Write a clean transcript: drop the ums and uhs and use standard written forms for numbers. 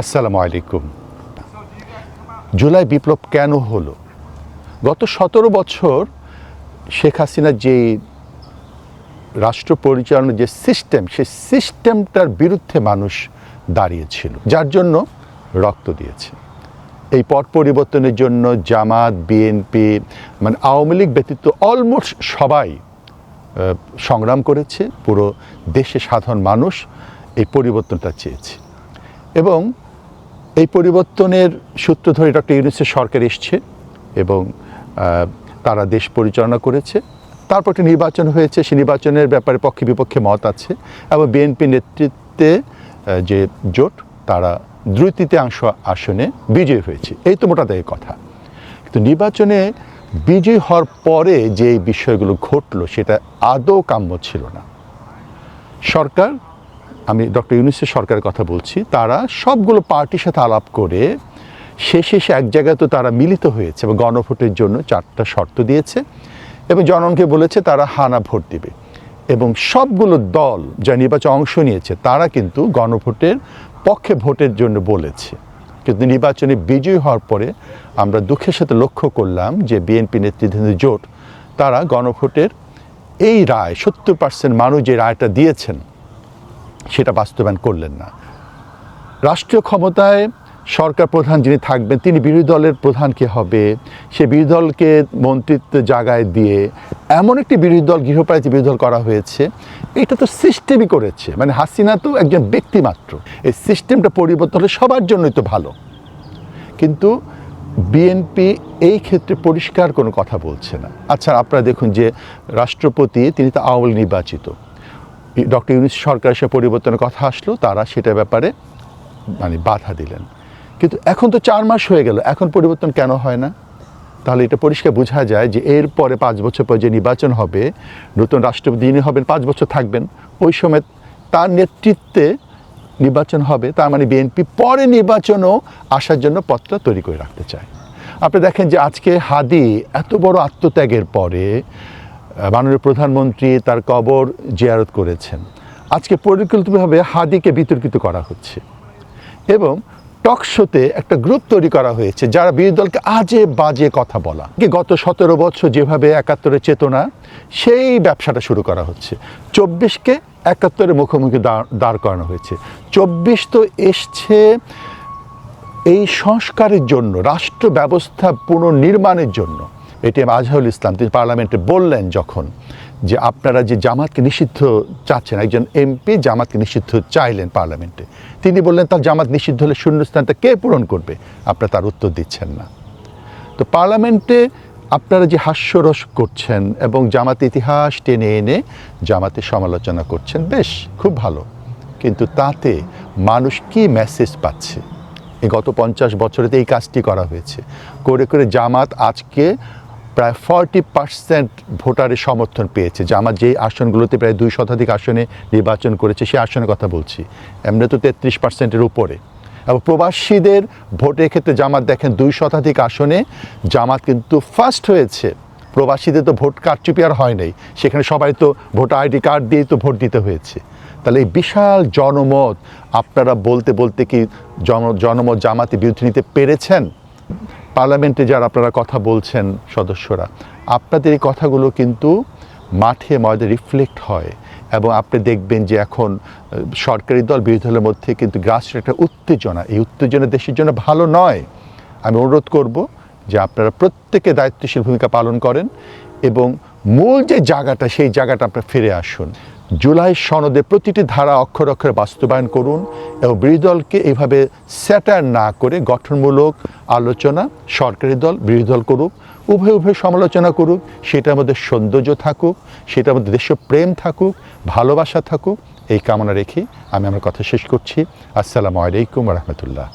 আসসালামু আলাইকুম। জুলাই বিপ্লব কেন হলো? গত 17 বছর শেখ হাসিনার যে রাষ্ট্র পরিচালনার যে সিস্টেম, সেই সিস্টেমটার বিরুদ্ধে মানুষ দাঁড়িয়েছিল, যার জন্য রক্ত দিয়েছে। এই পট পরিবর্তনের জন্য জামাত, বিএনপি, মানে আওয়ামী লীগ ব্যতীত অলমোস্ট সবাই সংগ্রাম করেছে। পুরো দেশে সাধারণ মানুষ এই পরিবর্তনটা চেয়েছে এবং এই পরিবর্তনের সূত্র ধরে ডক্টর ইউনূসের সরকার এসছে এবং তারা দেশ পরিচালনা করেছে। তারপর একটা নির্বাচন হয়েছে, সেই নির্বাচনের ব্যাপারে পক্ষে বিপক্ষে মত আছে এবং বিএনপি নেতৃত্বে যে জোট, তারা 2/3 আসনে বিজয়ী হয়েছে। এই তো মোটা দাগে কথা। কিন্তু নির্বাচনে বিজয়ী হওয়ার পরে যে বিষয়গুলো ঘটলো সেটা আদৌ কাম্য ছিল না। সরকার, আমি ডক্টর ইউনূসের সরকারের কথা বলছি, তারা সবগুলো পার্টির সাথে আলাপ করে শেষে এক জায়গায় তো তারা মিলিত হয়েছে এবং গণভোটের জন্য 4টা শর্ত দিয়েছে এবং জনগণকে বলেছে তারা হানা ভোট দিবে। এবং সবগুলো দল যা নির্বাচনে অংশ নিয়েছে তারা কিন্তু গণভোটের পক্ষে ভোটের জন্য বলেছে। কিন্তু নির্বাচনে বিজয়ী হওয়ার পরে আমরা দুঃখের সাথে লক্ষ্য করলাম যে বিএনপি নেতৃত্বাধীন জোট তারা গণভোটের এই রায় 70% মানুষ যে রায়টা দিয়েছেন সেটা বাস্তবায়ন করলেন না। রাষ্ট্রীয় ক্ষমতায় সরকার প্রধান যিনি থাকবেন তিনি বিরোধী দলের প্রধান কে হবে, সে বিরোধী দলকে মন্ত্রিত্ব জায়গায় দিয়ে এমন একটি বিরোধী দল, গৃহপালিত বিরোধী দল করা হয়েছে। এটা তো সিস্টেমই করেছে, মানে হাসিনা তো একজন ব্যক্তি মাত্র। এই সিস্টেমটা পরিবর্তন হলে সবার জন্যই তো ভালো। কিন্তু বিএনপি এই ক্ষেত্রে পরিষ্কার কোনো কথা বলছে না। আচ্ছা, আপনারা দেখুন যে রাষ্ট্রপতি তিনি তো আওয়ামী লীগ নির্বাচিত। ডক্টর ইউনূস সরকার সে পরিবর্তনের কথা আসলো, তারা সেটার ব্যাপারে মানে বাধা দিলেন। কিন্তু এখন তো 4 মাস হয়ে গেল, এখন পরিবর্তন কেন হয় না? তাহলে এটা পরিষ্কার বোঝা যায় যে এরপরে 5 বছর পর যে নির্বাচন হবে, নতুন রাষ্ট্রপতি যিনি হবেন 5 বছর থাকবেন, ওই সময় তার নেতৃত্বে নির্বাচন হবে। তার মানে বিএনপি পরে নির্বাচনও আসার জন্য পথটা তৈরি করে রাখতে চায়। আপনি দেখেন যে আজকে হাদি এত বড় আত্মত্যাগের পরে মাননীয় প্রধানমন্ত্রী তার কবর জিয়ারত করেছেন। আজকে পরিকল্পিতভাবে হাদিকে বিতর্কিত করা হচ্ছে এবং টক শোতে একটা গ্রুপ তৈরি করা হয়েছে যারা বিরোধী দলকে আজে বাজে কথা বলা। গত 17 বছর যেভাবে 71-এর চেতনা, সেই ব্যবসাটা শুরু করা হচ্ছে। 24কে 71-এর মুখোমুখি দাঁড় করানো হয়েছে। 24 তো এসছে এই সংস্কারের জন্য, রাষ্ট্র ব্যবস্থা পুনর্নির্মাণের জন্য। এটিএম আজহারুল ইসলাম তিনি পার্লামেন্টে বললেন যখন যে আপনারা যে জামাতকে নিষিদ্ধ চাচ্ছেন, একজন এমপি জামাতকে নিষিদ্ধ চাইলেন পার্লামেন্টে, তিনি বললেন তার জামাত নিষিদ্ধ হলে শূন্যস্থানটা কে পূরণ করবে? আপনারা তার উত্তর দিচ্ছেন না। তো পার্লামেন্টে আপনারা যে হাস্যরস করছেন এবং জামাতের ইতিহাস টেনে এনে জামাতের সমালোচনা করছেন, বেশ, খুব ভালো। কিন্তু তাতে মানুষ কি মেসেজ পাচ্ছে? এই গত 50 বছরেতে এই কাজটি করা হয়েছে করে করে জামাত আজকে প্রায় 40% ভোটারের সমর্থন পেয়েছে। জামাত যেই আসনগুলোতে প্রায় 2 শতাধিক আসনে নির্বাচন করেছে, সেই আসনের কথা বলছি, এমনি তো 33%-এর উপরে। এবং প্রবাসীদের ভোটের ক্ষেত্রে জামাত দেখেন 2 শতাধিক আসনে জামাত কিন্তু ফার্স্ট হয়েছে। প্রবাসীদের তো ভোট কারচুপি আর হয় নাই, সেখানে সবাই তো ভোটার আইডি কার্ড দিয়েই তো ভোট দিতে হয়েছে। তাহলে এই বিশাল জনমত আপনারা বলতে বলতে কি জনমত জামাতে বিরুদ্ধে নিতে পেরেছেন? পার্লামেন্টে যারা আপনারা কথা বলছেন সদস্যরা, আপনাদের এই কথাগুলো কিন্তু মাঠে ময়দানে রিফ্লেক্ট হয় এবং আপনি দেখবেন যে এখন সরকারি দল বিরোধী দলের মধ্যে কিন্তু গ্রাসরুট একটা উত্তেজনা, এই উত্তেজনা দেশের জন্য ভালো নয়। আমি অনুরোধ করব যে আপনারা প্রত্যেকে দায়িত্বশীল ভূমিকা পালন করেন এবং মূল যে জায়গাটা, সেই জায়গাটা আপনারা ফিরে আসুন। জুলাই সনদে প্রতিটি ধারা অক্ষরে অক্ষরে বাস্তবায়ন করুন এবং বিরোধী দলকে এইভাবে স্যাটার না করে গঠনমূলক আলোচনা সরকারি দল বিরোধী দল করুক, উভয় সমালোচনা করুক, সেটার মধ্যে সৌন্দর্য থাকুক, সেটার মধ্যে দেশপ্রেম থাকুক, ভালোবাসা থাকুক, এই কামনা রেখে আমি আমার কথা শেষ করছি। আসসালামু আলাইকুম ওয়া রাহমাতুল্লাহ।